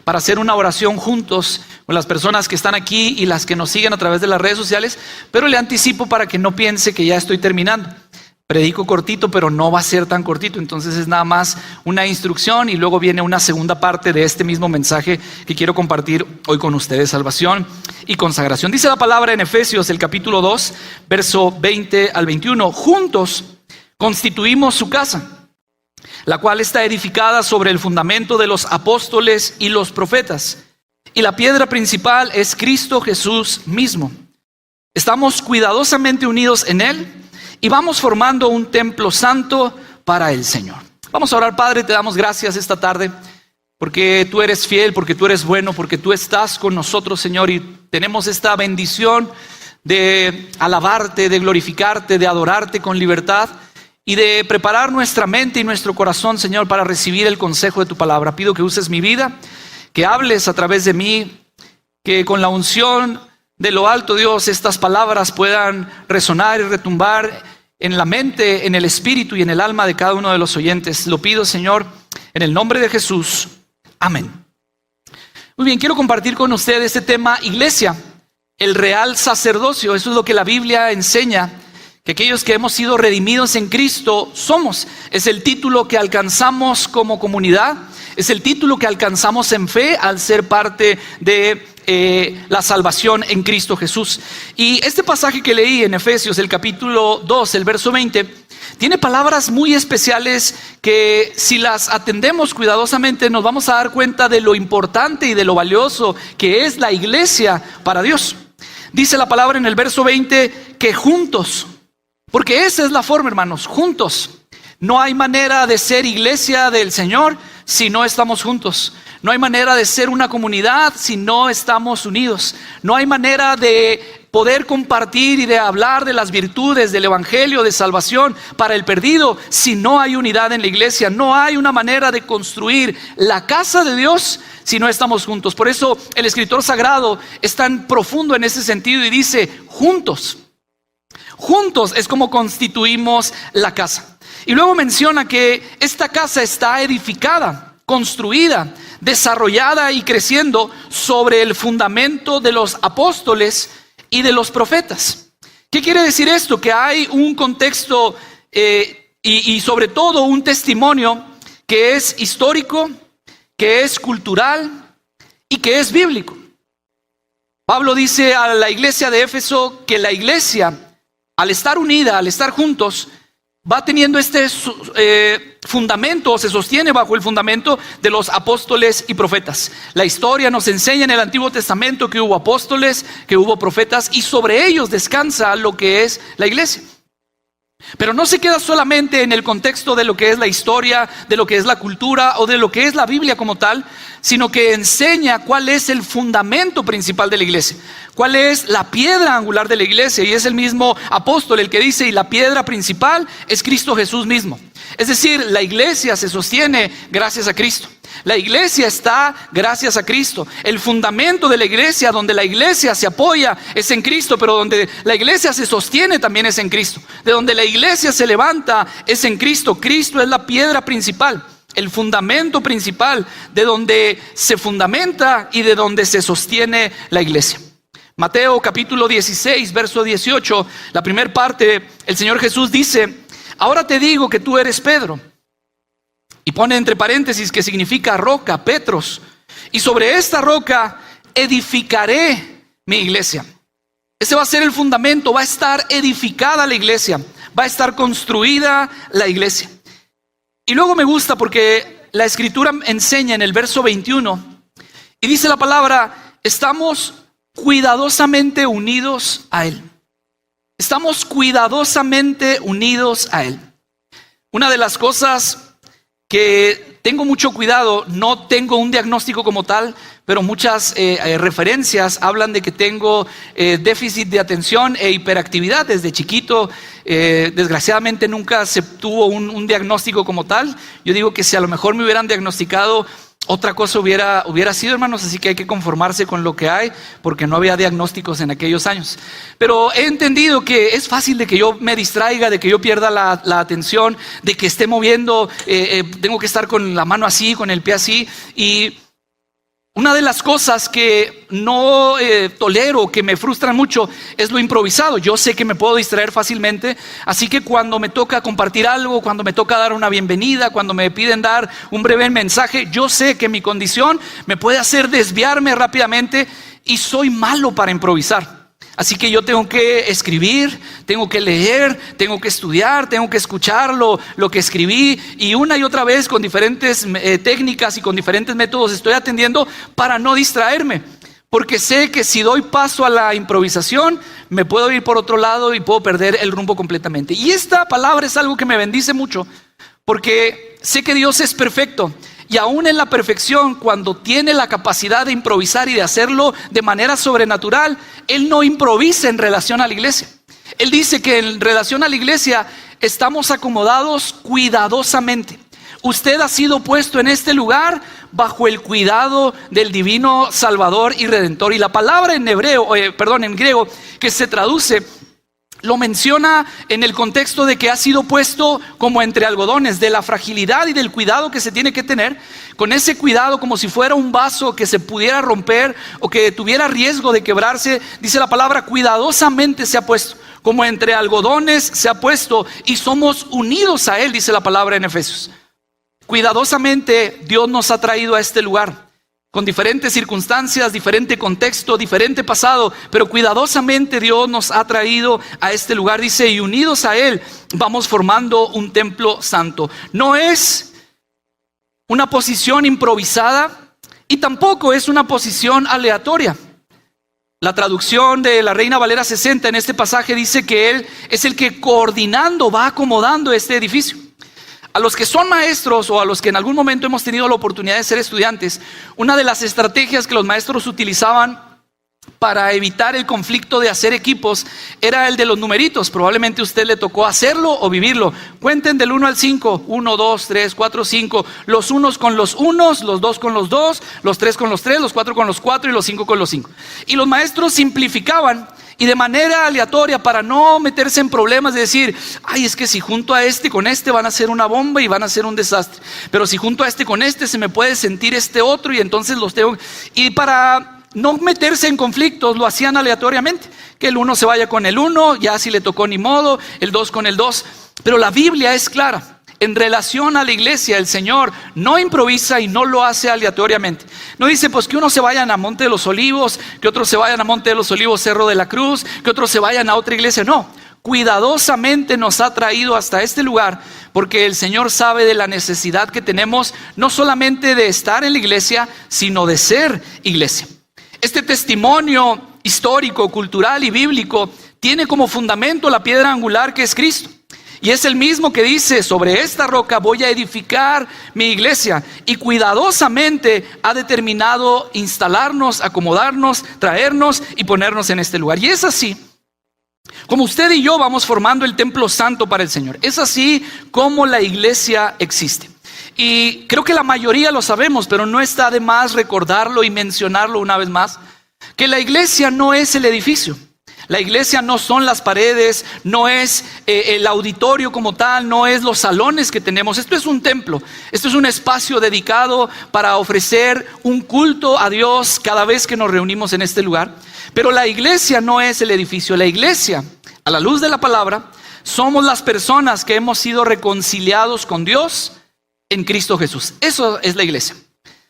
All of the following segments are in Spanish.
para hacer una oración juntos con las personas que están aquí y las que nos siguen a través de las redes sociales, pero le anticipo para que no piense que ya estoy terminando. Predico cortito, pero no va a ser tan cortito, entonces es nada más una instrucción y luego viene una segunda parte de este mismo mensaje que quiero compartir hoy con ustedes: salvación y consagración. Dice la palabra en Efesios, el capítulo 2, verso 20 al 21, juntos constituimos su casa, la cual está edificada sobre el fundamento de los apóstoles y los profetas, y la piedra principal es Cristo Jesús mismo. Estamos cuidadosamente unidos en Él y vamos formando un templo santo para el Señor. Vamos a orar. Padre, te damos gracias esta tarde porque tú eres fiel, porque tú eres bueno, porque tú estás con nosotros, Señor, y tenemos esta bendición de alabarte, de glorificarte, de adorarte con libertad y de preparar nuestra mente y nuestro corazón, Señor, para recibir el consejo de tu palabra. Pido que uses mi vida, que hables a través de mí, que con la unción de lo alto, Dios, estas palabras puedan resonar y retumbar en la mente, en el espíritu y en el alma de cada uno de los oyentes. Lo pido, Señor, en el nombre de Jesús. Amén. Muy bien, quiero compartir con ustedes este tema: iglesia, el real sacerdocio. Eso es lo que la Biblia enseña, que aquellos que hemos sido redimidos en Cristo somos. Es el título que alcanzamos como comunidad, es el título que alcanzamos en fe al ser parte de la salvación en Cristo Jesús. Y este pasaje que leí en Efesios, el capítulo 2, el verso 20, tiene palabras muy especiales que, si las atendemos cuidadosamente, nos vamos a dar cuenta de lo importante y de lo valioso que es la iglesia para Dios. Dice la palabra en el verso 20 que juntos, porque esa es la forma, hermanos, juntos. No hay manera de ser iglesia del Señor si no estamos juntos. No hay manera de ser una comunidad si no estamos unidos. No hay manera de poder compartir y de hablar de las virtudes del evangelio de salvación para el perdido si no hay unidad en la iglesia. No hay una manera de construir la casa de Dios si no estamos juntos. Por eso el escritor sagrado es tan profundo en ese sentido y dice: juntos. Juntos es como constituimos la casa. Y luego menciona que esta casa está edificada, construida, desarrollada y creciendo sobre el fundamento de los apóstoles y de los profetas. ¿Qué quiere decir esto? Que hay un contexto y sobre todo un testimonio que es histórico, que es cultural y que es bíblico. Pablo dice a la iglesia de Éfeso que la iglesia, al estar unida, al estar juntos, va teniendo este fundamento, se sostiene bajo el fundamento de los apóstoles y profetas. La historia nos enseña en el Antiguo Testamento que hubo apóstoles, que hubo profetas, y sobre ellos descansa lo que es la iglesia. Pero no se queda solamente en el contexto de lo que es la historia, de lo que es la cultura o de lo que es la Biblia como tal, sino que enseña cuál es el fundamento principal de la iglesia, cuál es la piedra angular de la iglesia. Y es el mismo apóstol el que dice: y la piedra principal es Cristo Jesús mismo. Es decir, la iglesia se sostiene gracias a Cristo. La iglesia está gracias a Cristo. El fundamento de la iglesia, donde la iglesia se apoya, es en Cristo, pero donde la iglesia se sostiene también es en Cristo. De donde la iglesia se levanta es en Cristo. Cristo es la piedra principal, el fundamento principal, de donde se fundamenta y de donde se sostiene la iglesia. Mateo capítulo 16, verso 18, la primera parte, el Señor Jesús dice: ahora te digo que tú eres Pedro. Y pone entre paréntesis que significa roca, Petros. Y sobre esta roca edificaré mi iglesia. Ese va a ser el fundamento, va a estar edificada la iglesia, va a estar construida la iglesia. Y luego me gusta porque la escritura enseña en el verso 21 y dice la palabra: estamos cuidadosamente unidos a Él. Estamos cuidadosamente unidos a Él. Una de las cosas que tengo mucho cuidado, no tengo un diagnóstico como tal, pero muchas referencias hablan de que tengo déficit de atención e hiperactividad desde chiquito. Desgraciadamente nunca se tuvo un diagnóstico como tal. Yo digo que si a lo mejor me hubieran diagnosticado, otra cosa hubiera sido, hermanos, así que hay que conformarse con lo que hay, porque no había diagnósticos en aquellos años. Pero he entendido que es fácil de que yo me distraiga, de que yo pierda la atención, de que esté moviendo, tengo que estar con la mano así, con el pie así, y Una de las cosas que no tolero, que me frustran mucho, es lo improvisado. Yo sé que me puedo distraer fácilmente, así que cuando me toca compartir algo, cuando me toca dar una bienvenida, cuando me piden dar un breve mensaje, yo sé que mi condición me puede hacer desviarme rápidamente y soy malo para improvisar. Así que yo tengo que escribir, tengo que leer, tengo que estudiar, tengo que escuchar lo que escribí, y una y otra vez con diferentes técnicas y con diferentes métodos estoy atendiendo para no distraerme. Porque sé que si doy paso a la improvisación, me puedo ir por otro lado y puedo perder el rumbo completamente. Y esta palabra es algo que me bendice mucho, porque sé que Dios es perfecto. Y aún en la perfección, cuando tiene la capacidad de improvisar y de hacerlo de manera sobrenatural, Él no improvisa en relación a la iglesia. Él dice que en relación a la iglesia estamos acomodados cuidadosamente. Usted ha sido puesto en este lugar bajo el cuidado del divino Salvador y Redentor. Y la palabra en griego, que se traduce, lo menciona en el contexto de que ha sido puesto como entre algodones, de la fragilidad y del cuidado que se tiene que tener, con ese cuidado como si fuera un vaso que se pudiera romper o que tuviera riesgo de quebrarse. Dice la palabra, cuidadosamente se ha puesto, como entre algodones se ha puesto, y somos unidos a Él, dice la palabra en Efesios. Cuidadosamente Dios nos ha traído a este lugar, con diferentes circunstancias, diferente contexto, diferente pasado, pero cuidadosamente Dios nos ha traído a este lugar, dice, y unidos a Él vamos formando un templo santo. No es una posición improvisada y tampoco es una posición aleatoria. La traducción de la Reina Valera 60 en este pasaje dice que Él es el que coordinando va acomodando este edificio. A los que son maestros o a los que en algún momento hemos tenido la oportunidad de ser estudiantes, una de las estrategias que los maestros utilizaban para evitar el conflicto de hacer equipos era el de los numeritos. Probablemente a usted le tocó hacerlo o vivirlo. Cuenten del 1 al 5, 1, 2, 3, 4, 5, los unos con los unos, los dos con los dos, los tres con los tres, los cuatro con los cuatro y los cinco con los cinco. Y los maestros simplificaban, y de manera aleatoria, para no meterse en problemas de decir, ay, es que si junto a este con este van a ser una bomba y van a ser un desastre, pero si junto a este con este se me puede sentir este otro y entonces los tengo. Y para no meterse en conflictos lo hacían aleatoriamente, que el uno se vaya con el uno, ya si le tocó ni modo, el dos con el dos. Pero la Biblia es clara. En relación a la iglesia, el Señor no improvisa y no lo hace aleatoriamente. No dice, pues que unos se vayan a Monte de los Olivos, que otros se vayan a Monte de los Olivos, Cerro de la Cruz, que otros se vayan a otra iglesia. No, cuidadosamente nos ha traído hasta este lugar, porque el Señor sabe de la necesidad que tenemos, no solamente de estar en la iglesia, sino de ser iglesia. Este testimonio histórico, cultural y bíblico tiene como fundamento la piedra angular que es Cristo. Y es el mismo que dice, sobre esta roca voy a edificar mi iglesia. Y cuidadosamente ha determinado instalarnos, acomodarnos, traernos y ponernos en este lugar. Y es así como usted y yo vamos formando el templo santo para el Señor. Es así como la iglesia existe. Y creo que la mayoría lo sabemos, pero no está de más recordarlo y mencionarlo una vez más, que la iglesia no es el edificio. La iglesia no son las paredes, no es el auditorio como tal, no es los salones que tenemos. Esto es un templo, esto es un espacio dedicado para ofrecer un culto a Dios cada vez que nos reunimos en este lugar. Pero la iglesia no es el edificio. La iglesia, a la luz de la palabra, somos las personas que hemos sido reconciliados con Dios en Cristo Jesús. Eso es la iglesia.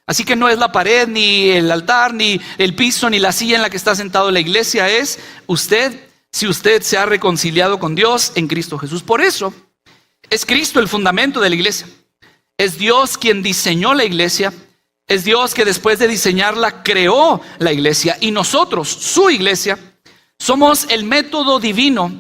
Así que no es la pared, ni el altar, ni el piso, ni la silla en la que está sentado. La iglesia es usted, si usted se ha reconciliado con Dios en Cristo Jesús. Por eso es Cristo el fundamento de la iglesia. Es Dios quien diseñó la iglesia. Es Dios que después de diseñarla creó la iglesia. Y nosotros, su iglesia, somos el método divino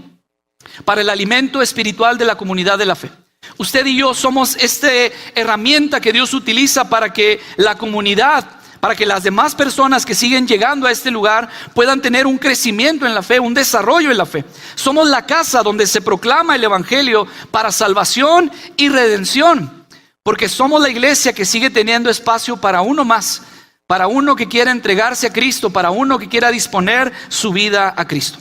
para el alimento espiritual de la comunidad de la fe. Usted y yo somos esta herramienta que Dios utiliza para que la comunidad, para que las demás personas que siguen llegando a este lugar puedan tener un crecimiento en la fe, un desarrollo en la fe. Somos la casa donde se proclama el evangelio para salvación y redención, porque somos la iglesia que sigue teniendo espacio para uno más, para uno que quiera entregarse a Cristo, para uno que quiera disponer su vida a Cristo.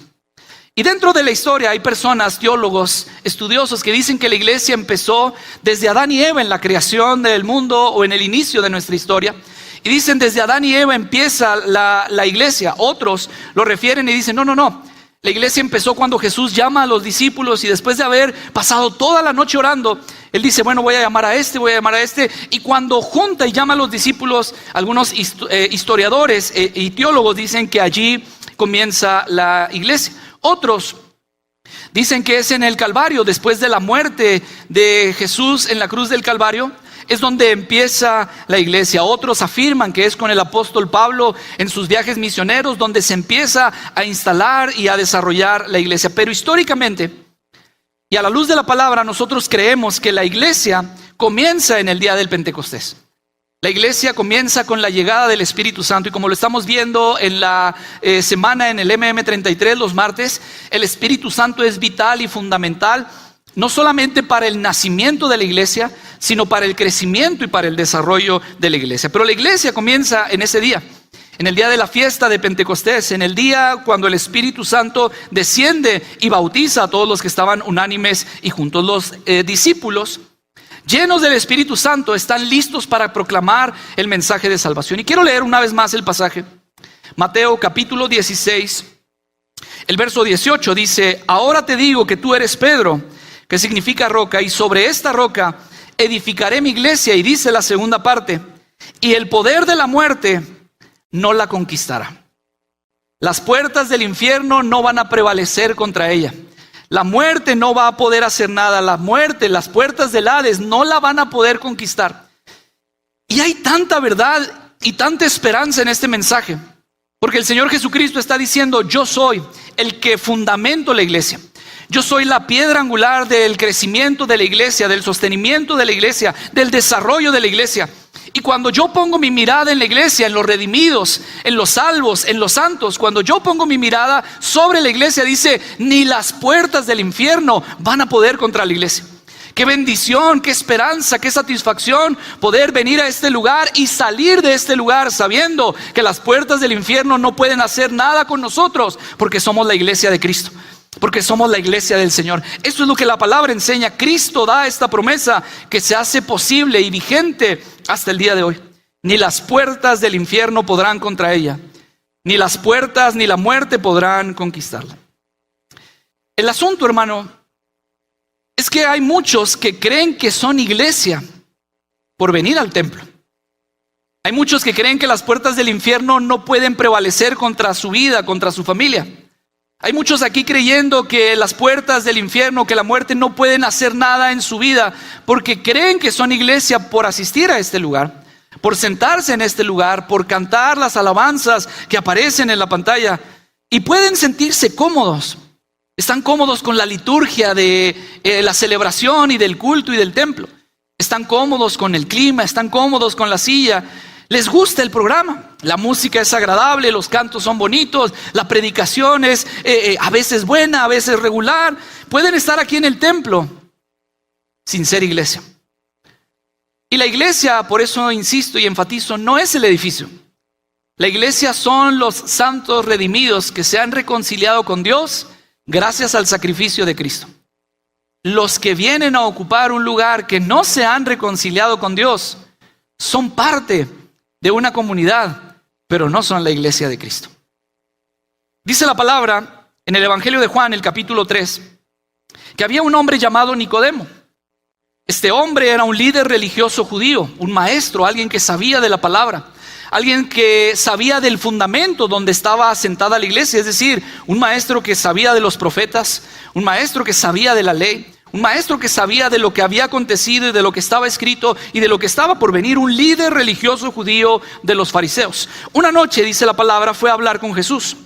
Y dentro de la historia hay personas, teólogos, estudiosos que dicen que la iglesia empezó desde Adán y Eva en la creación del mundo o en el inicio de nuestra historia. Y dicen, desde Adán y Eva empieza la iglesia. Otros lo refieren y dicen, no. La iglesia empezó cuando Jesús llama a los discípulos y después de haber pasado toda la noche orando, Él dice, bueno, voy a llamar a este. Y cuando junta y llama a los discípulos, algunos historiadores y teólogos dicen que allí comienza la iglesia. Otros dicen que es en el Calvario, después de la muerte de Jesús en la cruz del Calvario, es donde empieza la iglesia. Otros afirman que es con el apóstol Pablo en sus viajes misioneros donde se empieza a instalar y a desarrollar la iglesia. Pero históricamente, y a la luz de la palabra, nosotros creemos que la iglesia comienza en el día del Pentecostés. La iglesia comienza con la llegada del Espíritu Santo, y como lo estamos viendo en la semana en el MM33 los martes, el Espíritu Santo es vital y fundamental, no solamente para el nacimiento de la iglesia, sino para el crecimiento y para el desarrollo de la iglesia. Pero la iglesia comienza en ese día, en el día de la fiesta de Pentecostés, en el día cuando el Espíritu Santo desciende y bautiza a todos los que estaban unánimes y juntos. Los discípulos, llenos del Espíritu Santo, están listos para proclamar el mensaje de salvación. Y quiero leer una vez más el pasaje. Mateo capítulo 16, el verso 18 dice, ahora te digo que tú eres Pedro, que significa roca, y sobre esta roca edificaré mi iglesia. Y dice la segunda parte, y el poder de la muerte no la conquistará. Las puertas del infierno no van a prevalecer contra ella. La muerte no va a poder hacer nada. La muerte, las puertas del Hades no la van a poder conquistar. Y hay tanta verdad y tanta esperanza en este mensaje, porque el Señor Jesucristo está diciendo, yo soy el que fundamento la iglesia. Yo soy la piedra angular del crecimiento de la iglesia, del sostenimiento de la iglesia, del desarrollo de la iglesia. Y cuando yo pongo mi mirada en la iglesia, en los redimidos, en los salvos, en los santos, cuando yo pongo mi mirada sobre la iglesia, dice, ni las puertas del infierno van a poder contra la iglesia. Qué bendición, qué esperanza, qué satisfacción poder venir a este lugar y salir de este lugar sabiendo que las puertas del infierno no pueden hacer nada con nosotros, porque somos la iglesia de Cristo. Porque somos la iglesia del Señor. Esto es lo que la palabra enseña. Cristo da esta promesa que se hace posible y vigente hasta el día de hoy. Ni las puertas del infierno podrán contra ella. Ni las puertas ni la muerte podrán conquistarla. El asunto, hermano, es que hay muchos que creen que son iglesia por venir al templo. Hay muchos que creen que las puertas del infierno no pueden prevalecer contra su vida, contra su familia. Hay muchos aquí creyendo que las puertas del infierno, que la muerte no pueden hacer nada en su vida, porque creen que son iglesia por asistir a este lugar, por sentarse en este lugar, por cantar las alabanzas que aparecen en la pantalla, y pueden sentirse cómodos. Están cómodos con la liturgia de la celebración y del culto y del templo. Están cómodos con el clima, están cómodos con la silla. Les gusta el programa, la música es agradable, los cantos son bonitos, la predicación es a veces buena, a veces regular. Pueden estar aquí en el templo sin ser iglesia. Y la iglesia, por eso insisto y enfatizo, no es el edificio. La iglesia son los santos redimidos que se han reconciliado con Dios gracias al sacrificio de Cristo. Los que vienen a ocupar un lugar que no se han reconciliado con Dios son parte de una comunidad, pero no son la iglesia de Cristo. Dice la palabra en el Evangelio de Juan, el capítulo 3, que había un hombre llamado Nicodemo. Este hombre era un líder religioso judío, un maestro, alguien que sabía de la palabra, alguien que sabía del fundamento donde estaba asentada la iglesia, es decir, un maestro que sabía de los profetas, un maestro que sabía de la ley, un maestro que sabía de lo que había acontecido y de lo que estaba escrito y de lo que estaba por venir, un líder religioso judío de los fariseos. Una noche, dice la palabra, fue a hablar con Jesús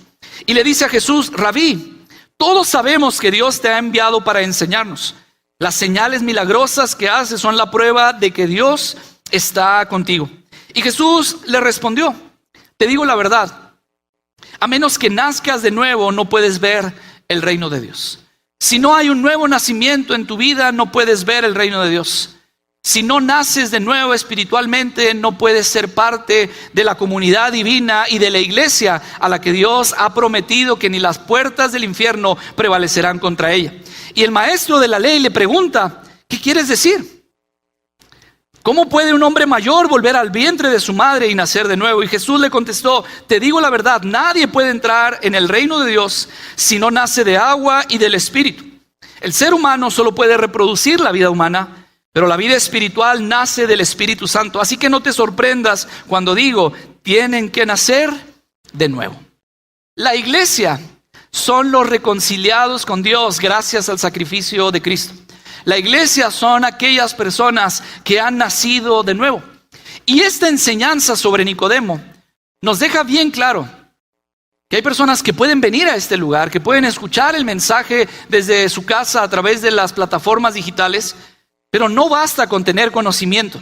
y le dice a Jesús, Rabí, todos sabemos que Dios te ha enviado para enseñarnos. Las señales milagrosas que haces son la prueba de que Dios está contigo. Y Jesús le respondió, te digo la verdad, a menos que nazcas de nuevo no puedes ver el reino de Dios. Si no hay un nuevo nacimiento en tu vida, no puedes ver el reino de Dios. Si no naces de nuevo espiritualmente, no puedes ser parte de la comunidad divina y de la iglesia a la que Dios ha prometido que ni las puertas del infierno prevalecerán contra ella. Y el maestro de la ley le pregunta, ¿qué quieres decir? ¿Cómo puede un hombre mayor volver al vientre de su madre y nacer de nuevo? Y Jesús le contestó, te digo la verdad, nadie puede entrar en el reino de Dios si no nace de agua y del Espíritu. El ser humano solo puede reproducir la vida humana, pero la vida espiritual nace del Espíritu Santo. Así que no te sorprendas cuando digo, tienen que nacer de nuevo. La iglesia son los reconciliados con Dios gracias al sacrificio de Cristo. La iglesia son aquellas personas que han nacido de nuevo. Y esta enseñanza sobre Nicodemo nos deja bien claro que hay personas que pueden venir a este lugar, que pueden escuchar el mensaje desde su casa a través de las plataformas digitales, pero no basta con tener conocimiento.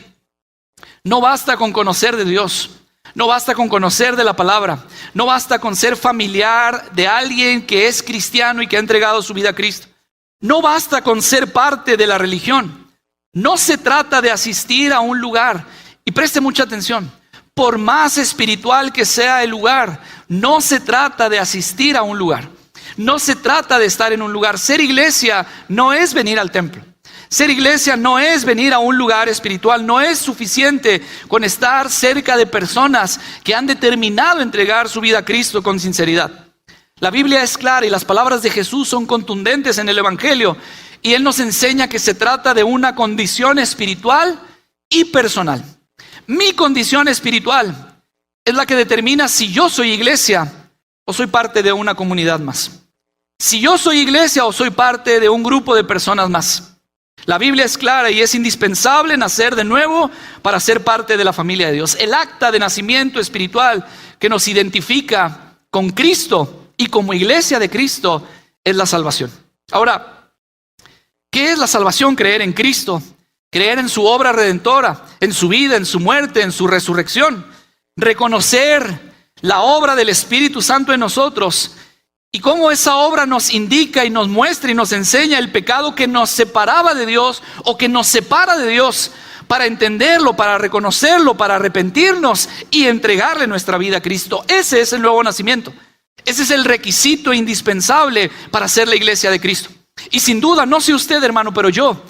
No basta con conocer de Dios. No basta con conocer de la palabra. No basta con ser familiar de alguien que es cristiano y que ha entregado su vida a Cristo. No basta con ser parte de la religión. No se trata de asistir a un lugar. Y preste mucha atención. Por más espiritual que sea el lugar, no se trata de asistir a un lugar. No se trata de estar en un lugar. Ser iglesia no es venir al templo. Ser iglesia no es venir a un lugar espiritual. No es suficiente con estar cerca de personas que han determinado entregar su vida a Cristo con sinceridad. La Biblia es clara y las palabras de Jesús son contundentes en el Evangelio. Y Él nos enseña que se trata de una condición espiritual y personal. Mi condición espiritual es la que determina si yo soy iglesia o soy parte de una comunidad más. Si yo soy iglesia o soy parte de un grupo de personas más. La Biblia es clara y es indispensable nacer de nuevo para ser parte de la familia de Dios. El acta de nacimiento espiritual que nos identifica con Cristo y como iglesia de Cristo es la salvación. Ahora, ¿qué es la salvación? Creer en Cristo, creer en su obra redentora, en su vida, en su muerte, en su resurrección, reconocer la obra del Espíritu Santo en nosotros y cómo esa obra nos indica y nos muestra y nos enseña el pecado que nos separaba de Dios o que nos separa de Dios, para entenderlo, para reconocerlo, para arrepentirnos y entregarle nuestra vida a Cristo. Ese es el nuevo nacimiento. Ese es el requisito indispensable para ser la iglesia de Cristo. Y sin duda, no sé usted, hermano, pero yo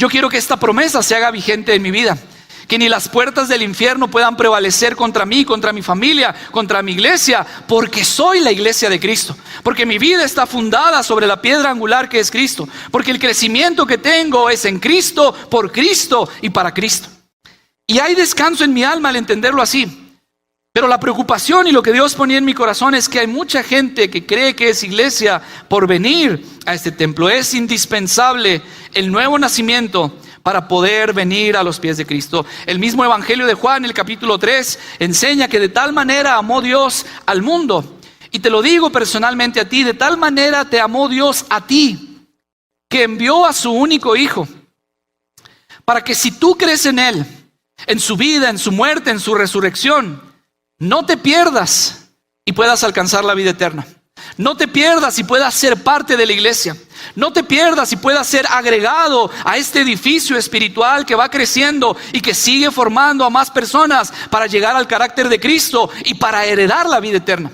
quiero que esta promesa se haga vigente en mi vida. Que ni las puertas del infierno puedan prevalecer contra mí, contra mi familia, contra mi iglesia, porque soy la iglesia de Cristo. Porque mi vida está fundada sobre la piedra angular que es Cristo. Porque el crecimiento que tengo es en Cristo, por Cristo y para Cristo. Y hay descanso en mi alma al entenderlo así. Pero la preocupación y lo que Dios ponía en mi corazón es que hay mucha gente que cree que es iglesia por venir a este templo. Es indispensable el nuevo nacimiento para poder venir a los pies de Cristo. El mismo Evangelio de Juan, el capítulo 3, enseña que de tal manera amó Dios al mundo. Y te lo digo personalmente a ti, de tal manera te amó Dios a ti, que envió a su único Hijo, para que si tú crees en Él, en su vida, en su muerte, en su resurrección, no te pierdas y puedas alcanzar la vida eterna. No te pierdas y puedas ser parte de la iglesia. No te pierdas y puedas ser agregado a este edificio espiritual que va creciendo y que sigue formando a más personas para llegar al carácter de Cristo y para heredar la vida eterna.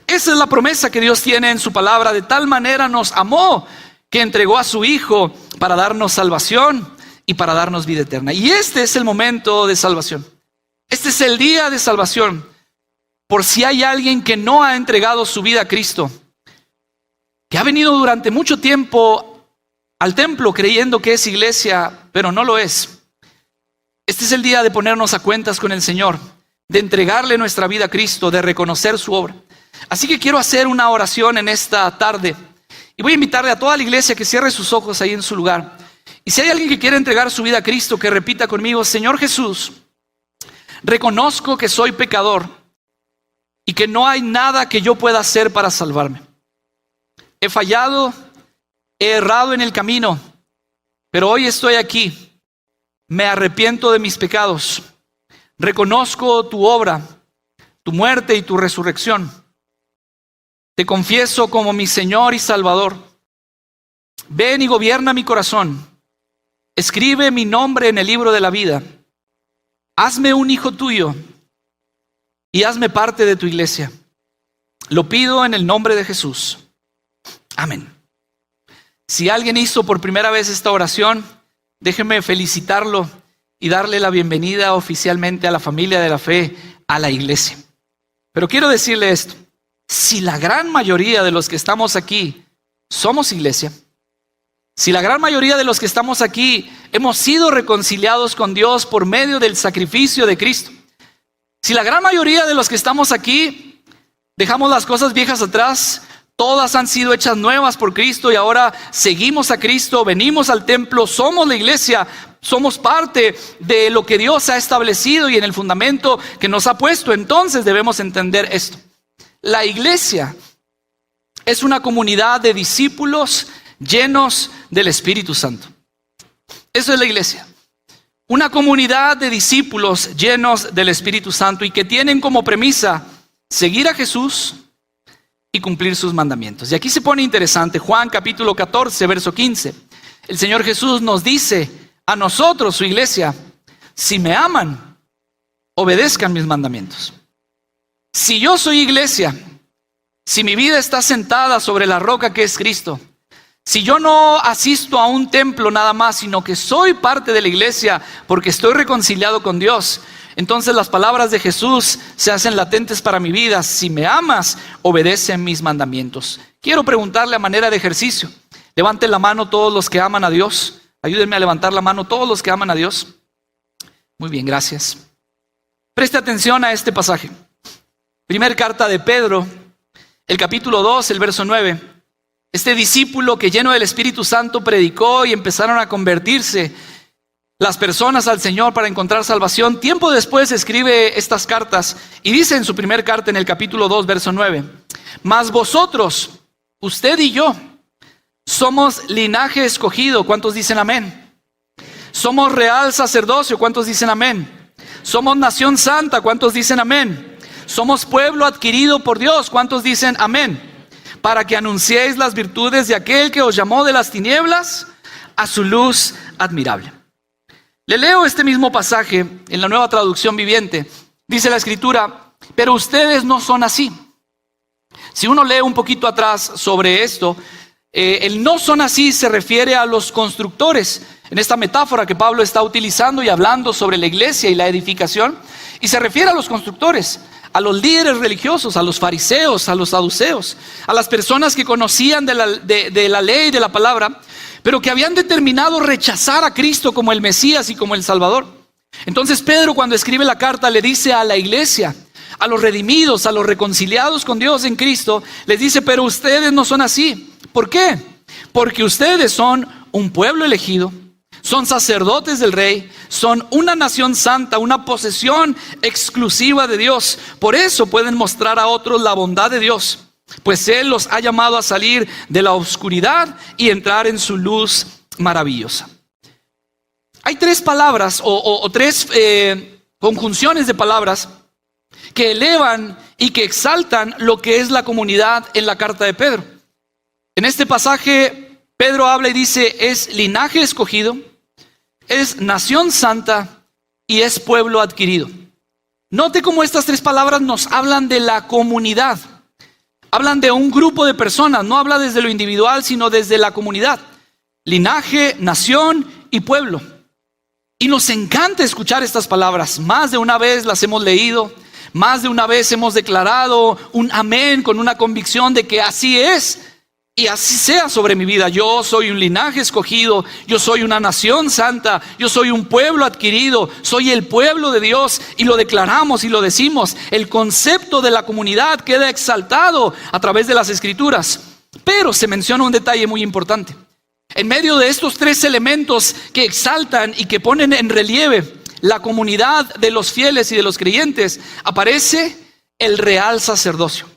Esa es la promesa que Dios tiene en su palabra. De tal manera nos amó que entregó a su Hijo para darnos salvación y para darnos vida eterna. Y este es el momento de salvación. Este es el día de salvación. Por si hay alguien que no ha entregado su vida a Cristo, que ha venido durante mucho tiempo al templo creyendo que es iglesia, pero no lo es. Este es el día de ponernos a cuentas con el Señor, de entregarle nuestra vida a Cristo, de reconocer su obra. Así que quiero hacer una oración en esta tarde y voy a invitarle a toda la iglesia que cierre sus ojos ahí en su lugar. Y si hay alguien que quiere entregar su vida a Cristo, que repita conmigo: Señor Jesús, reconozco que soy pecador y que no hay nada que yo pueda hacer para salvarme. He fallado, he errado en el camino, pero hoy estoy aquí. Me arrepiento de mis pecados. Reconozco tu obra, tu muerte y tu resurrección. Te confieso como mi Señor y Salvador. Ven y gobierna mi corazón. Escribe mi nombre en el libro de la vida. Hazme un hijo tuyo y hazme parte de tu iglesia. Lo pido en el nombre de Jesús. Amén. Si alguien hizo por primera vez esta oración, déjeme felicitarlo y darle la bienvenida oficialmente a la familia de la fe, a la iglesia. Pero quiero decirle esto: si la gran mayoría de los que estamos aquí somos iglesia, si la gran mayoría de los que estamos aquí hemos sido reconciliados con Dios por medio del sacrificio de Cristo, si la gran mayoría de los que estamos aquí dejamos las cosas viejas atrás, todas han sido hechas nuevas por Cristo y ahora seguimos a Cristo, venimos al templo, somos la iglesia, somos parte de lo que Dios ha establecido y en el fundamento que nos ha puesto, entonces debemos entender esto: la iglesia es una comunidad de discípulos llenos del Espíritu Santo. Eso es la iglesia. Una comunidad de discípulos llenos del Espíritu Santo y que tienen como premisa seguir a Jesús y cumplir sus mandamientos. Y aquí se pone interesante. Juan capítulo 14, verso 15. El Señor Jesús nos dice a nosotros, su iglesia: si me aman, obedezcan mis mandamientos. Si yo soy iglesia, si mi vida está sentada sobre la roca que es Cristo, si yo no asisto a un templo nada más, sino que soy parte de la iglesia porque estoy reconciliado con Dios, entonces las palabras de Jesús se hacen latentes para mi vida. Si me amas, obedece mis mandamientos. Quiero preguntarle a manera de ejercicio. Levanten la mano todos los que aman a Dios. Ayúdenme a levantar la mano todos los que aman a Dios. Muy bien, gracias. Preste atención a este pasaje. Primer carta de Pedro, el capítulo 2, el verso 9. Este discípulo que lleno del Espíritu Santo predicó y empezaron a convertirse las personas al Señor para encontrar salvación. Tiempo después escribe estas cartas y dice en su primer carta en el capítulo 2, verso 9: mas vosotros, usted y yo, somos linaje escogido. ¿Cuántos dicen amén? Somos real sacerdocio. ¿Cuántos dicen amén? Somos nación santa. ¿Cuántos dicen amén? Somos pueblo adquirido por Dios. ¿Cuántos dicen amén? Para que anunciéis las virtudes de aquel que os llamó de las tinieblas a su luz admirable. Le leo este mismo pasaje en la Nueva Traducción Viviente. Dice la Escritura: pero ustedes no son así. Si uno lee un poquito atrás sobre esto, el no son así se refiere a los constructores. En esta metáfora que Pablo está utilizando y hablando sobre la iglesia y la edificación, y se refiere a los constructores, a los líderes religiosos, a los fariseos, a los saduceos, a las personas que conocían de la ley, de la palabra, pero que habían determinado rechazar a Cristo como el Mesías y como el Salvador. Entonces Pedro, cuando escribe la carta, le dice a la iglesia, a los redimidos, a los reconciliados con Dios en Cristo, les dice: pero ustedes no son así. ¿Por qué? Porque ustedes son un pueblo elegido, son sacerdotes del Rey, son una nación santa, una posesión exclusiva de Dios. Por eso pueden mostrar a otros la bondad de Dios, pues Él los ha llamado a salir de la oscuridad y entrar en su luz maravillosa. Hay tres palabras o tres conjunciones de palabras que elevan y que exaltan lo que es la comunidad en la carta de Pedro. En este pasaje Pedro habla y dice: es linaje escogido, es nación santa y es pueblo adquirido. Note cómo estas tres palabras nos hablan de la comunidad. Hablan de un grupo de personas, no habla desde lo individual, sino desde la comunidad. Linaje, nación y pueblo. Y nos encanta escuchar estas palabras. Más de una vez las hemos leído, más de una vez hemos declarado un amén con una convicción de que así es. Y así sea sobre mi vida. Yo soy un linaje escogido, yo soy una nación santa, yo soy un pueblo adquirido, soy el pueblo de Dios, y lo declaramos y lo decimos. El concepto de la comunidad queda exaltado a través de las Escrituras. Pero se menciona un detalle muy importante. En medio de estos tres elementos que exaltan y que ponen en relieve la comunidad de los fieles y de los creyentes, aparece el real sacerdocio.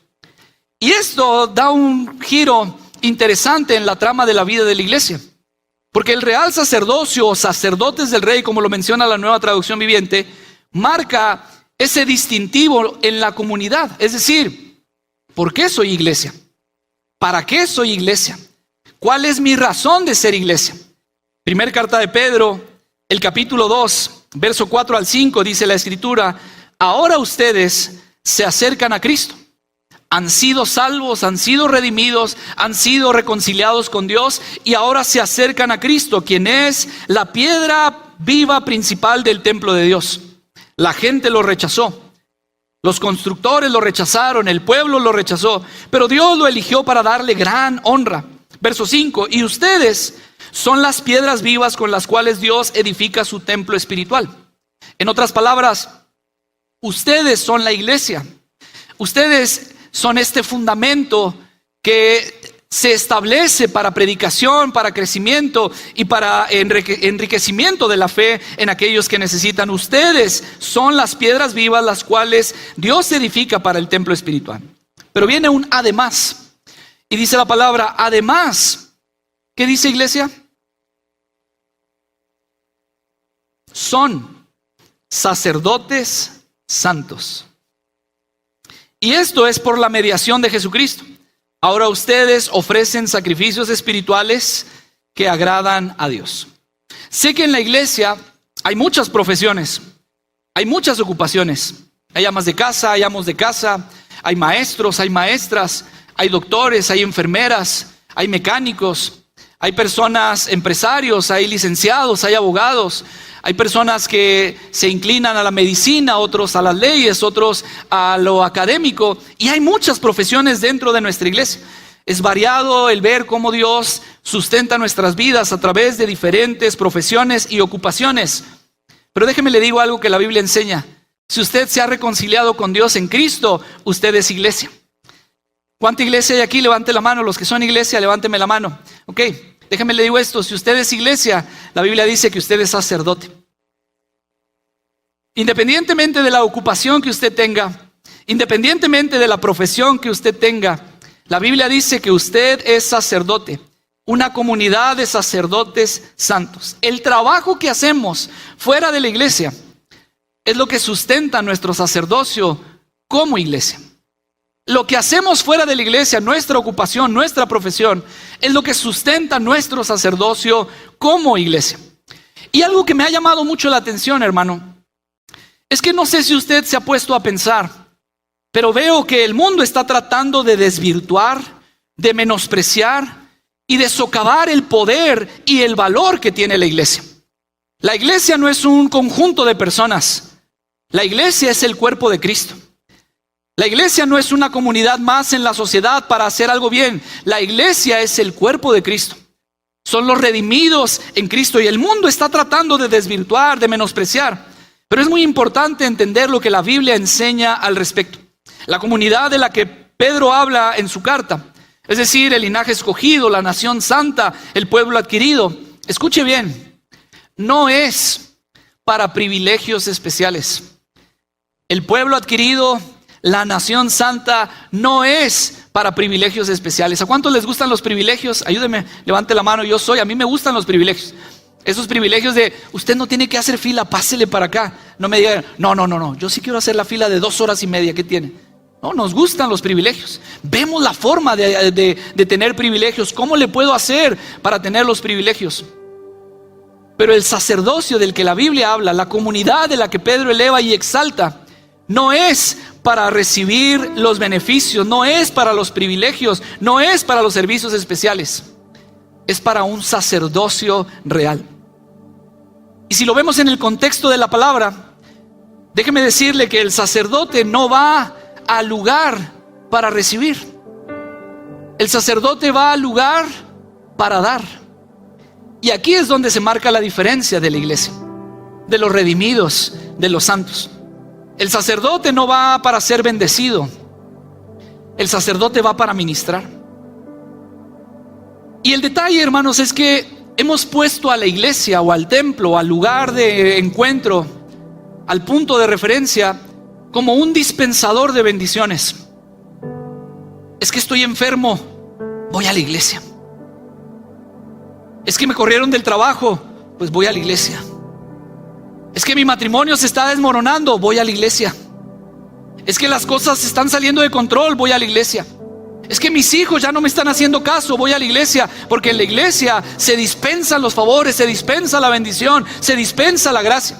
Y esto da un giro interesante en la trama de la vida de la iglesia, porque el real sacerdocio o sacerdotes del Rey, como lo menciona la Nueva Traducción Viviente, marca ese distintivo en la comunidad. Es decir, ¿por qué soy iglesia? ¿Para qué soy iglesia? ¿Cuál es mi razón de ser iglesia? Primer carta de Pedro, el capítulo 2, verso 4 al 5, dice la Escritura: ahora ustedes se acercan a Cristo. Han sido salvos, han sido redimidos, han sido reconciliados con Dios y ahora se acercan a Cristo, quien es la piedra viva principal del templo de Dios. La gente lo rechazó. Los constructores lo rechazaron, el pueblo lo rechazó, pero Dios lo eligió para darle gran honra. Verso 5, y ustedes son las piedras vivas con las cuales Dios edifica su templo espiritual. En otras palabras, ustedes son la iglesia. Ustedes son este fundamento que se establece para predicación, para crecimiento y para enriquecimiento de la fe en aquellos que necesitan. Ustedes son las piedras vivas las cuales Dios edifica para el templo espiritual. Pero viene un además. Y dice la palabra además. ¿Qué dice, iglesia? Son sacerdotes santos. Y esto es por la mediación de Jesucristo. Ahora ustedes ofrecen sacrificios espirituales que agradan a Dios. Sé que en la iglesia hay muchas profesiones, hay muchas ocupaciones. Hay amas de casa, hay amos de casa, hay maestros, hay maestras, hay doctores, hay enfermeras, hay mecánicos, hay personas, empresarios, hay licenciados, hay abogados. Hay personas que se inclinan a la medicina, otros a las leyes, otros a lo académico. Y hay muchas profesiones dentro de nuestra iglesia. Es variado el ver cómo Dios sustenta nuestras vidas a través de diferentes profesiones y ocupaciones. Pero déjeme le digo algo que la Biblia enseña. Si usted se ha reconciliado con Dios en Cristo, usted es iglesia. ¿Cuánta iglesia hay aquí? Levante la mano. Los que son iglesia, levánteme la mano. Ok. Déjame le digo esto, si usted es iglesia, la Biblia dice que usted es sacerdote. Independientemente de la ocupación que usted tenga, independientemente de la profesión que usted tenga, la Biblia dice que usted es sacerdote, una comunidad de sacerdotes santos. El trabajo que hacemos fuera de la iglesia es lo que sustenta nuestro sacerdocio como iglesia. Lo que hacemos fuera de la iglesia, nuestra ocupación, nuestra profesión, es lo que sustenta nuestro sacerdocio como iglesia. Y algo que me ha llamado mucho la atención, hermano, es que no sé si usted se ha puesto a pensar, pero veo que el mundo está tratando de desvirtuar, de menospreciar y de socavar el poder y el valor que tiene la iglesia. La iglesia no es un conjunto de personas. La iglesia es el cuerpo de Cristo. La iglesia no es una comunidad más en la sociedad para hacer algo bien. La iglesia es el cuerpo de Cristo. Son los redimidos en Cristo y el mundo está tratando de desvirtuar, de menospreciar. Pero es muy importante entender lo que la Biblia enseña al respecto. La comunidad de la que Pedro habla en su carta, es decir, el linaje escogido, la nación santa, el pueblo adquirido. Escuche bien, no es para privilegios especiales. El pueblo adquirido, la nación santa, no es para privilegios especiales. ¿A cuántos les gustan los privilegios? Ayúdeme, levante la mano. A mí me gustan los privilegios. Esos privilegios de, usted no tiene que hacer fila, pásele para acá. No me digan, no, yo sí quiero hacer la fila de 2 horas y media, ¿qué tiene? No, nos gustan los privilegios. Vemos la forma de tener privilegios. ¿Cómo le puedo hacer para tener los privilegios? Pero el sacerdocio del que la Biblia habla, la comunidad de la que Pedro eleva y exalta, no es para recibir los beneficios, no es para los privilegios, no es para los servicios especiales. Es para un sacerdocio real. Y si lo vemos en el contexto de la palabra, déjeme decirle que el sacerdote no va al lugar para recibir. El sacerdote va al lugar para dar. Y aquí es donde se marca la diferencia de la iglesia, de los redimidos, de los santos. El sacerdote no va para ser bendecido. El sacerdote va para ministrar. Y el detalle, hermanos, es que hemos puesto a la iglesia o al templo, al lugar de encuentro, al punto de referencia, como un dispensador de bendiciones. Es que estoy enfermo, voy a la iglesia. Es que me corrieron del trabajo, pues voy a la iglesia. Es que mi matrimonio se está desmoronando, voy a la iglesia. Es que las cosas están saliendo de control, voy a la iglesia. Es que mis hijos ya no me están haciendo caso, voy a la iglesia. Porque en la iglesia se dispensan los favores, se dispensa la bendición, se dispensa la gracia.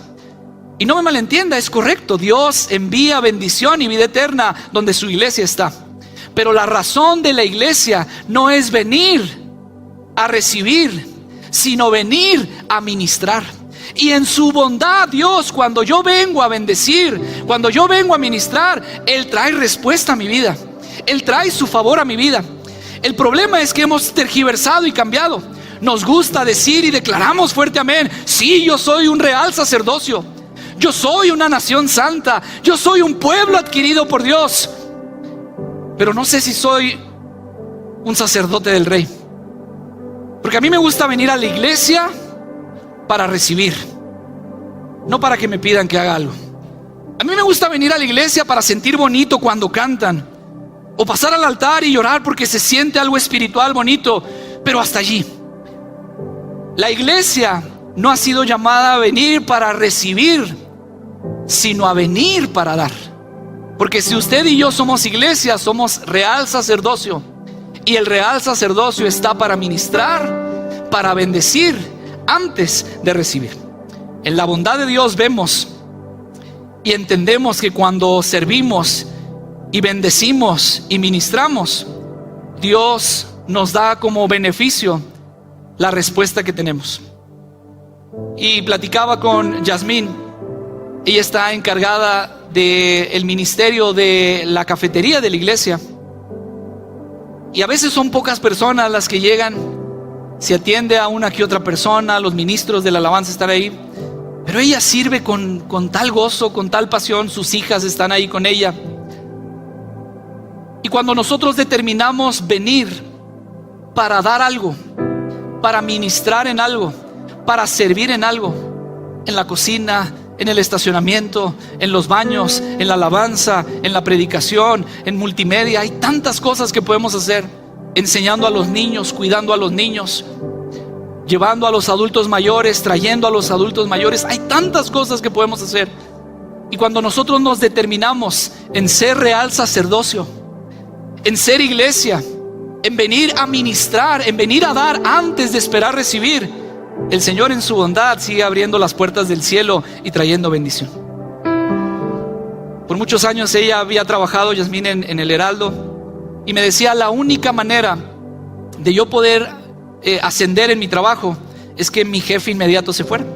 Y no me malentienda, es correcto, Dios envía bendición y vida eterna donde su iglesia está. Pero la razón de la iglesia no es venir a recibir, sino venir a ministrar. Y en su bondad, Dios, cuando yo vengo a bendecir, cuando yo vengo a ministrar, Él trae respuesta a mi vida. Él trae su favor a mi vida. El problema es que hemos tergiversado y cambiado. Nos gusta decir y declaramos fuerte amén: sí, yo soy un real sacerdocio, yo soy una nación santa, yo soy un pueblo adquirido por Dios. Pero no sé si soy un sacerdote del rey, porque a mí me gusta venir a la iglesia para recibir, no para que me pidan que haga algo. A mí me gusta venir a la iglesia para sentir bonito cuando cantan, o pasar al altar y llorar porque se siente algo espiritual bonito, pero hasta allí. La iglesia no ha sido llamada a venir para recibir, sino a venir para dar. Porque si usted y yo somos iglesia, somos real sacerdocio. Y el real sacerdocio está para ministrar, para bendecir, antes de recibir. En la bondad de Dios vemos y entendemos que cuando servimos y bendecimos y ministramos, Dios nos da como beneficio la respuesta que tenemos. Y platicaba con Yasmín. Ella está encargada del ministerio de la cafetería de la iglesia. Y a veces son pocas personas las que llegan. Se atiende a una que otra persona, los ministros de la alabanza están ahí. Pero ella sirve con tal gozo, con tal pasión. Sus hijas están ahí con ella. Y cuando nosotros determinamos venir para dar algo, para ministrar en algo, para servir en algo, en la cocina, en el estacionamiento, en los baños, en la alabanza, en la predicación, en multimedia, hay tantas cosas que podemos hacer. Enseñando a los niños, cuidando a los niños, llevando a los adultos mayores, trayendo a los adultos mayores. Hay tantas cosas que podemos hacer. Y cuando nosotros nos determinamos en ser real sacerdocio, en ser iglesia, en venir a ministrar, en venir a dar antes de esperar recibir, el Señor en su bondad sigue abriendo las puertas del cielo y trayendo bendición. Por muchos años ella había trabajado, Yasmín, en el Heraldo, y me decía: la única manera de yo poder ascender en mi trabajo es que mi jefe inmediato se fuera.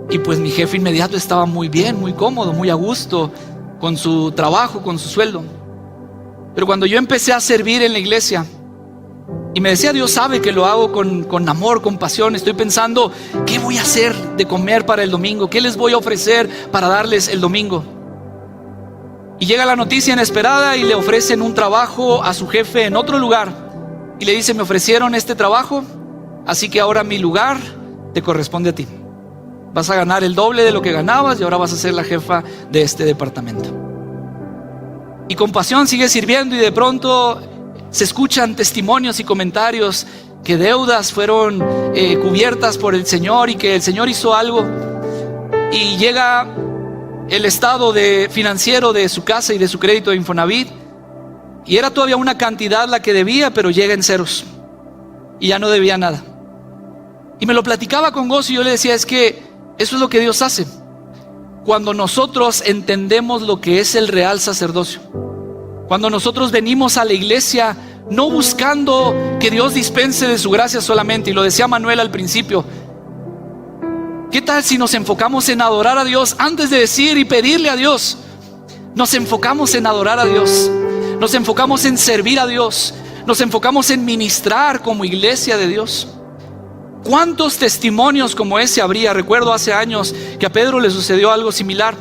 Y pues mi jefe inmediato estaba muy bien, muy cómodo, muy a gusto con su trabajo, con su sueldo. Pero cuando yo empecé a servir en la iglesia, y me decía: Dios sabe que lo hago con amor, con pasión, estoy pensando, ¿qué voy a hacer de comer para el domingo? ¿Qué les voy a ofrecer para darles el domingo? Y llega la noticia inesperada y le ofrecen un trabajo a su jefe en otro lugar. Y le dice: me ofrecieron este trabajo, así que ahora mi lugar te corresponde a ti. Vas a ganar el doble de lo que ganabas y ahora vas a ser la jefa de este departamento. Y con pasión sigue sirviendo, y de pronto se escuchan testimonios y comentarios que deudas fueron cubiertas por el Señor y que el Señor hizo algo. Y llega el estado financiero de su casa y de su crédito de Infonavit, y era todavía una cantidad la que debía, pero llega en ceros y ya no debía nada. Y me lo platicaba con gozo, y yo le decía: es que eso es lo que Dios hace cuando nosotros entendemos lo que es el real sacerdocio. Cuando nosotros venimos a la iglesia no buscando que Dios dispense de su gracia solamente. Y lo decía Manuel al principio: ¿qué tal si nos enfocamos en adorar a Dios antes de decir y pedirle a Dios? Nos enfocamos en adorar a Dios, nos enfocamos en servir a Dios, nos enfocamos en ministrar como iglesia de Dios. ¿Cuántos testimonios como ese habría? Recuerdo hace años que a Pedro le sucedió algo similar.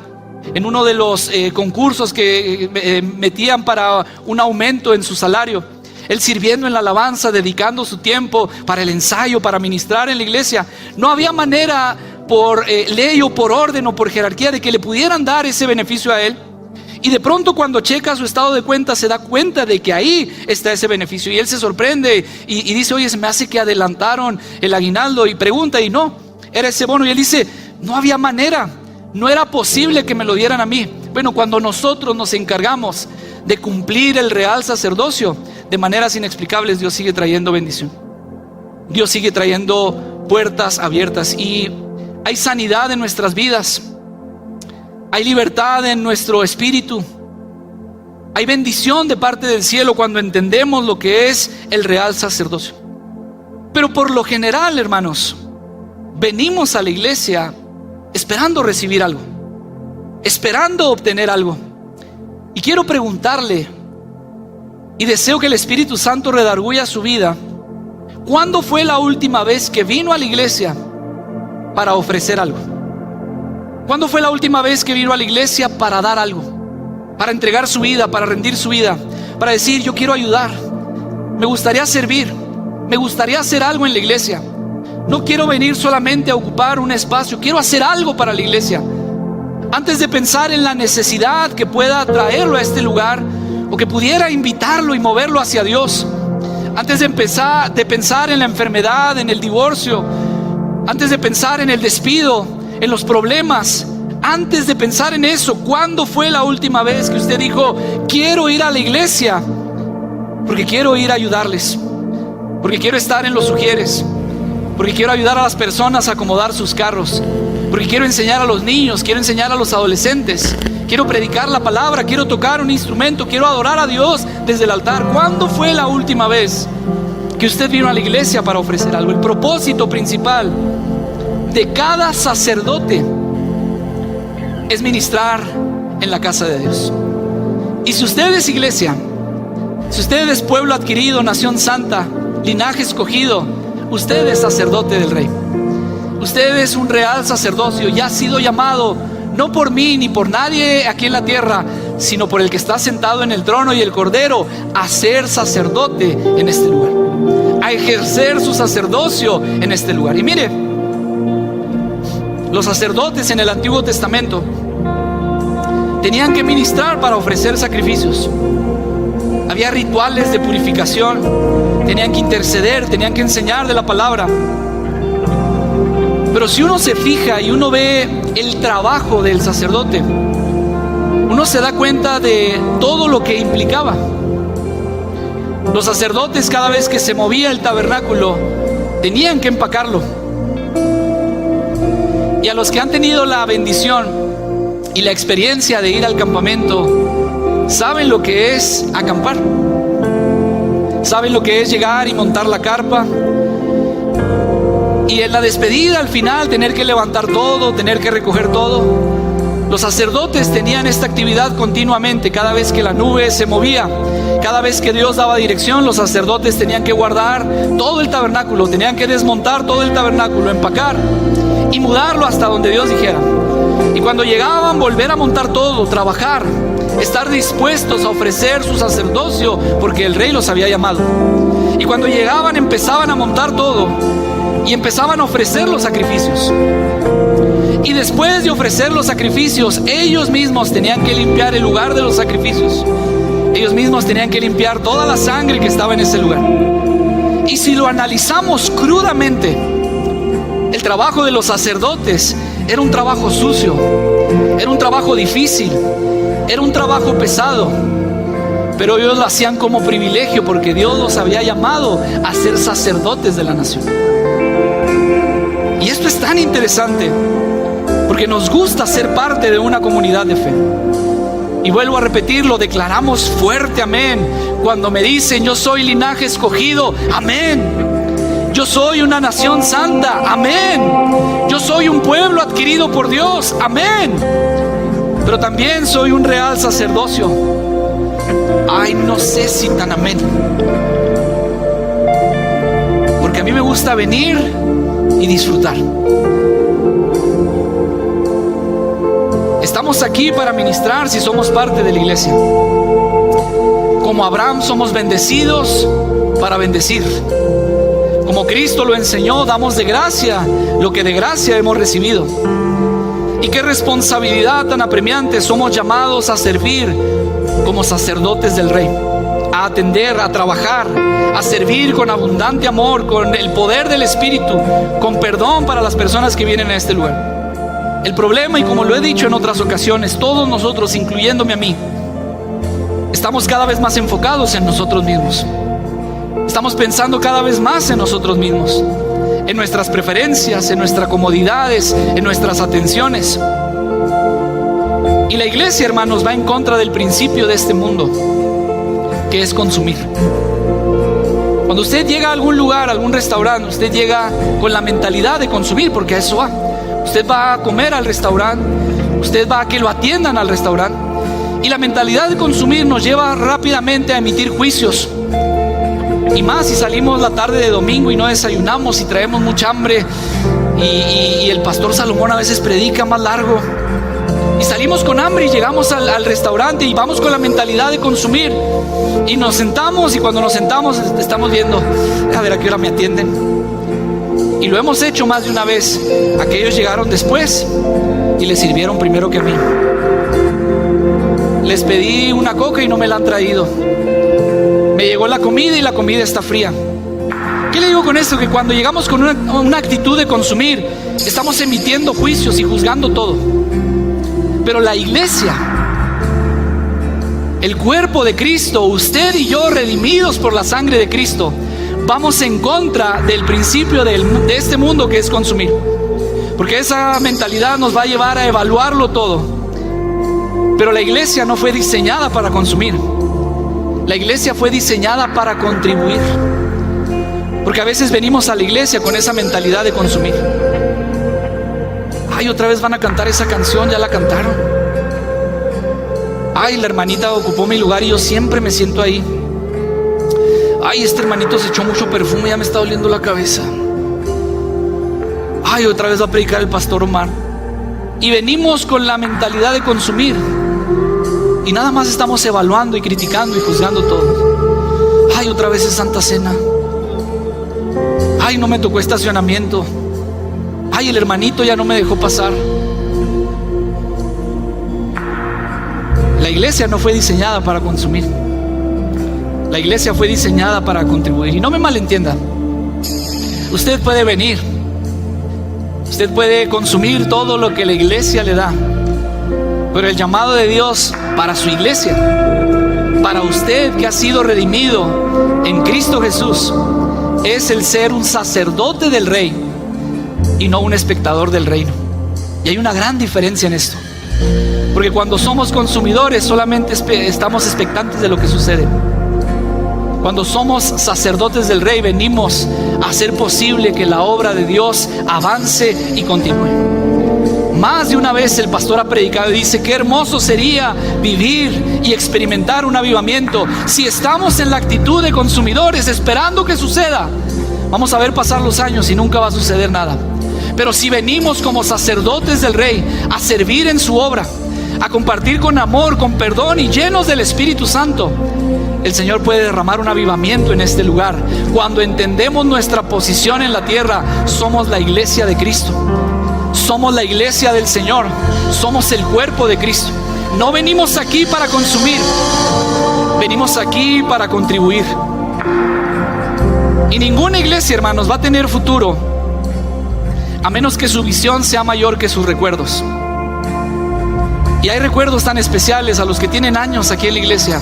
En uno de los concursos que metían para un aumento en su salario, él sirviendo en la alabanza, dedicando su tiempo para el ensayo, para ministrar en la iglesia, no había manera por ley o por orden o por jerarquía de que le pudieran dar ese beneficio a él. Y de pronto, cuando checa su estado de cuenta, se da cuenta de que ahí está ese beneficio. Y él se sorprende y dice: oye, se me hace que adelantaron el aguinaldo. Y pregunta, y no, era ese bono. Y él dice: no había manera, no era posible que me lo dieran a mí. Bueno, cuando nosotros nos encargamos de cumplir el real sacerdocio de maneras inexplicables, Dios sigue trayendo bendición. Dios sigue trayendo puertas abiertas, y hay sanidad en nuestras vidas. Hay libertad en nuestro espíritu. Hay bendición de parte del cielo cuando entendemos lo que es el real sacerdocio. Pero por lo general, hermanos, venimos a la iglesia esperando recibir algo, esperando obtener algo. Y quiero preguntarle, y deseo que el Espíritu Santo redarguya su vida, ¿cuándo fue la última vez que vino a la iglesia para ofrecer algo? ¿Cuándo fue la última vez que vino a la iglesia para dar algo? Para entregar su vida, para rendir su vida, para decir: yo quiero ayudar, me gustaría servir, me gustaría hacer algo en la iglesia. No quiero venir solamente a ocupar un espacio, quiero hacer algo para la iglesia. Antes de pensar en la necesidad que pueda traerlo a este lugar, o que pudiera invitarlo y moverlo hacia Dios, antes de pensar en la enfermedad, en el divorcio, antes de pensar en el despido, en los problemas, antes de pensar en eso, ¿cuándo fue la última vez que usted dijo: quiero ir a la iglesia porque quiero ir a ayudarles, porque quiero estar en los ujieres, porque quiero ayudar a las personas a acomodar sus carros, porque quiero enseñar a los niños, quiero enseñar a los adolescentes, quiero predicar la palabra, quiero tocar un instrumento, quiero adorar a Dios desde el altar? ¿Cuándo fue la última vez que usted vino a la iglesia para ofrecer algo? El propósito principal de cada sacerdote es ministrar en la casa de Dios. Y si usted es iglesia, si usted es pueblo adquirido, nación santa, linaje escogido, usted es sacerdote del Rey. Usted es un real sacerdocio y ha sido llamado no por mí ni por nadie aquí en la tierra, sino por el que está sentado en el trono y el Cordero, a ser sacerdote en este lugar, a ejercer su sacerdocio en este lugar. Y mire, los sacerdotes en el Antiguo Testamento tenían que ministrar para ofrecer sacrificios. Había rituales de purificación, tenían que interceder, tenían que enseñar de la palabra. Pero si uno se fija y uno ve el trabajo del sacerdote, uno se da cuenta de todo lo que implicaba. Los sacerdotes, cada vez que se movía el tabernáculo, tenían que empacarlo. Y a los que han tenido la bendición y la experiencia de ir al campamento, saben lo que es acampar, saben lo que es llegar y montar la carpa, y en la despedida al final tener que levantar todo, tener que recoger todo. Los sacerdotes tenían esta actividad continuamente. Cada vez que la nube se movía, cada vez que Dios daba dirección, los sacerdotes tenían que guardar todo el tabernáculo, tenían que desmontar todo el tabernáculo, empacar y mudarlo hasta donde Dios dijera. Y cuando llegaban, volver a montar todo, trabajar, estar dispuestos a ofrecer su sacerdocio, porque el Rey los había llamado. Y cuando llegaban, empezaban a montar todo y empezaban a ofrecer los sacrificios. Y después de ofrecer los sacrificios, ellos mismos tenían que limpiar el lugar de los sacrificios. Ellos mismos tenían que limpiar toda la sangre que estaba en ese lugar. Y si lo analizamos crudamente, el trabajo de los sacerdotes era un trabajo sucio, era un trabajo difícil, era un trabajo pesado. Pero ellos lo hacían como privilegio, porque Dios los había llamado a ser sacerdotes de la nación. Y esto es tan interesante, porque nos gusta ser parte de una comunidad de fe. Y vuelvo a repetirlo, declaramos fuerte amén cuando me dicen: yo soy linaje escogido, amén. Yo soy una nación santa, amén. Yo soy un pueblo adquirido por Dios, amén. Pero también soy un real sacerdocio. Ay, no sé si tan amén, porque a mí me gusta venir y disfrutar. Estamos aquí para ministrar si somos parte de la iglesia. Como Abraham, somos bendecidos para bendecir. Como Cristo lo enseñó, damos de gracia lo que de gracia hemos recibido. Y qué responsabilidad tan apremiante, somos llamados a servir como sacerdotes del Rey, a atender, a trabajar, a servir con abundante amor, con el poder del Espíritu, con perdón para las personas que vienen a este lugar. El problema, y como lo he dicho en otras ocasiones, todos nosotros, incluyéndome a mí, estamos cada vez más enfocados en nosotros mismos. Estamos pensando cada vez más en nosotros mismos, en nuestras preferencias, en nuestras comodidades, en nuestras atenciones. Y la iglesia, hermanos, va en contra del principio de este mundo, que es consumir. Cuando usted llega a algún lugar, a algún restaurante, usted llega con la mentalidad de consumir, porque a eso va. usted va a comer al restaurante, usted va a que lo atiendan al restaurante. Y la mentalidad de consumir nos lleva rápidamente a emitir juicios. Y más si salimos la tarde de domingo y no desayunamos y traemos mucha hambre. Y el pastor Salomón a veces predica más largo. Y salimos con hambre y llegamos al restaurante y vamos con la mentalidad de consumir. Y nos sentamos, y cuando nos sentamos estamos viendo, a ver a qué hora me atienden. Y lo hemos hecho más de una vez. Aquellos llegaron después y les sirvieron primero que a mí. Les pedí una coca y no me la han traído. Me llegó la comida y la comida está fría. ¿Qué le digo con esto? Que cuando llegamos con una actitud de consumir, estamos emitiendo juicios y juzgando todo. Pero la iglesia, el cuerpo de Cristo, usted y yo, redimidos por la sangre de Cristo, vamos en contra del principio de este mundo, que es consumir. Porque esa mentalidad nos va a llevar a evaluarlo todo. Pero la iglesia no fue diseñada para consumir. La iglesia fue diseñada para contribuir. Porque a veces venimos a la iglesia con esa mentalidad de consumir. Ay, otra vez van a cantar esa canción, ya la cantaron. Ay, la hermanita ocupó mi lugar y yo siempre me siento ahí. Ay, este hermanito se echó mucho perfume, ya me está doliendo la cabeza. Ay, otra vez va a predicar el pastor Omar. Y venimos con la mentalidad de consumir. Y nada más estamos evaluando y criticando y juzgando todo. Ay, otra vez es Santa Cena. Ay, no me tocó estacionamiento. Ay, el hermanito ya no me dejó pasar. La iglesia no fue diseñada para consumir. La iglesia fue diseñada para contribuir. Y no me malentienda. Usted puede venir. Usted puede consumir todo lo que la iglesia le da. Pero el llamado de Dios para su iglesia, para usted que ha sido redimido en Cristo Jesús, es el ser un sacerdote del rey y no un espectador del reino. Y hay una gran diferencia en esto. Porque cuando somos consumidores solamente estamos expectantes de lo que sucede. Cuando somos sacerdotes del rey, venimos a hacer posible que la obra de Dios avance y continúe. Más de una vez el pastor ha predicado y dice: qué hermoso sería vivir y experimentar un avivamiento. Si estamos en la actitud de consumidores esperando que suceda, vamos a ver pasar los años y nunca va a suceder nada. Pero si venimos como sacerdotes del rey a servir en su obra, a compartir con amor, con perdón y llenos del Espíritu Santo, el Señor puede derramar un avivamiento en este lugar. Cuando entendemos nuestra posición en la tierra, somos la iglesia de Cristo. Somos la iglesia del Señor. Somos el cuerpo de Cristo. No venimos aquí para consumir. Venimos aquí para contribuir. Y ninguna iglesia, hermanos, va a tener futuro a menos que su visión sea mayor que sus recuerdos. Y hay recuerdos tan especiales a los que tienen años aquí en la iglesia.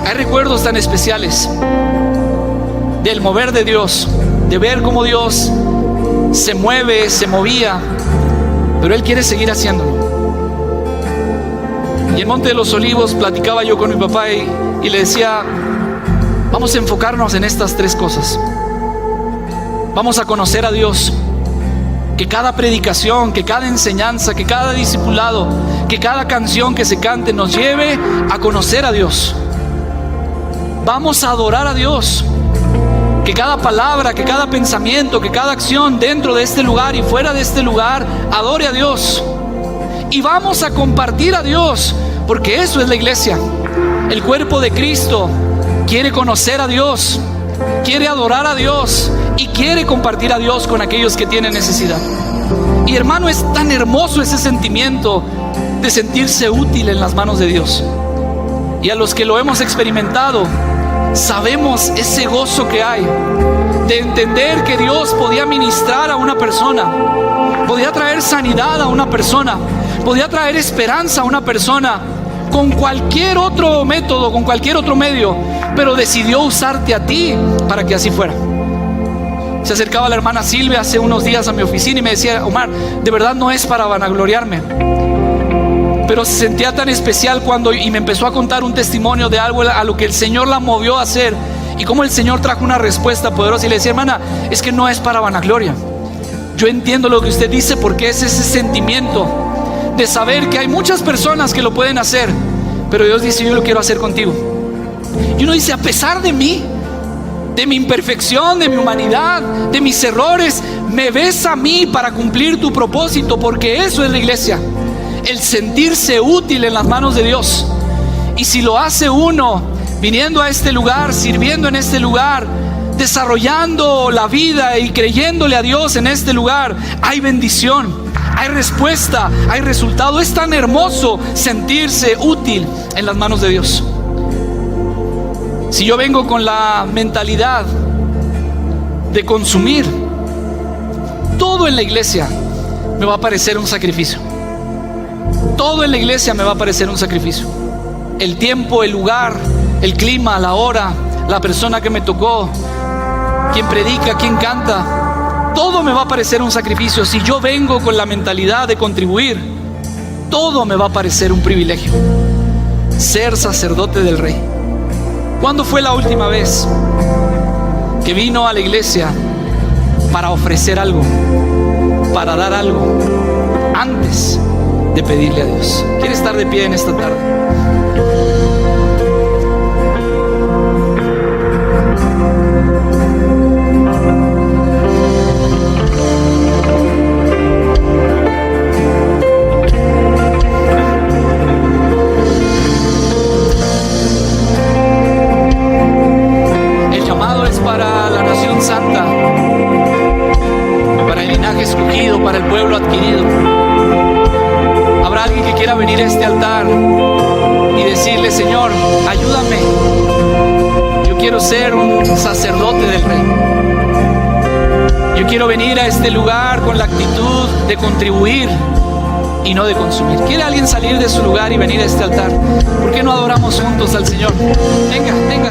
Hay recuerdos tan especiales del mover de Dios, de ver cómo Dios se mueve, se movía, pero Él quiere seguir haciéndolo. Y en Monte de los Olivos platicaba yo con mi papá y le decía: vamos a enfocarnos en estas tres cosas. Vamos a conocer a Dios. Que cada predicación, que cada enseñanza, que cada discipulado, que cada canción que se cante nos lleve a conocer a Dios. Vamos a adorar a Dios. Que cada palabra, que cada pensamiento, que cada acción dentro de este lugar y fuera de este lugar adore a Dios. Y vamos a compartir a Dios, porque eso es la iglesia. El cuerpo de Cristo quiere conocer a Dios, quiere adorar a Dios y quiere compartir a Dios con aquellos que tienen necesidad. Y hermano, es tan hermoso ese sentimiento de sentirse útil en las manos de Dios. Y a los que lo hemos experimentado, sabemos ese gozo que hay de entender que Dios podía ministrar a una persona, podía traer sanidad a una persona, podía traer esperanza a una persona con cualquier otro método, con cualquier otro medio, pero decidió usarte a ti para que así fuera. Se acercaba la hermana Silvia hace unos días a mi oficina y me decía: Omar, de verdad no es para vanagloriarme, pero se sentía tan especial y me empezó a contar un testimonio de algo a lo que el Señor la movió a hacer y cómo el Señor trajo una respuesta poderosa. Y le decía: hermana, es que no es para vanagloria. Yo entiendo lo que usted dice, porque es ese sentimiento de saber que hay muchas personas que lo pueden hacer, pero Dios dice: yo lo quiero hacer contigo. Y uno dice: a pesar de mí, de mi imperfección, de mi humanidad, de mis errores, me ves a mí para cumplir tu propósito, porque eso es la iglesia, el sentirse útil en las manos de Dios. Y si lo hace uno viniendo a este lugar, sirviendo en este lugar, desarrollando la vida y creyéndole a Dios en este lugar, hay bendición, hay respuesta, hay resultado. Es tan hermoso sentirse útil en las manos de Dios. Si yo vengo con la mentalidad de consumir, todo en la iglesia me va a parecer un sacrificio. Todo en la iglesia me va a parecer un sacrificio. El tiempo, el lugar, el clima, la hora, la persona que me tocó, quien predica, quien canta, todo me va a parecer un sacrificio. Si yo vengo con la mentalidad de contribuir, todo me va a parecer un privilegio. Ser sacerdote del Rey. ¿Cuándo fue la última vez que vino a la iglesia para ofrecer algo, para dar algo, antes de pedirle a Dios? ¿Quiere estar de pie en esta tarde? El llamado es para la nación santa, para el linaje escogido, para el pueblo adquirido. Habrá alguien que quiera venir a este altar y decirle: Señor, ayúdame. Yo quiero ser un sacerdote del Rey. Yo quiero venir a este lugar con la actitud de contribuir y no de consumir. ¿Quiere alguien salir de su lugar y venir a este altar? ¿Por qué no adoramos juntos al Señor? Venga, venga.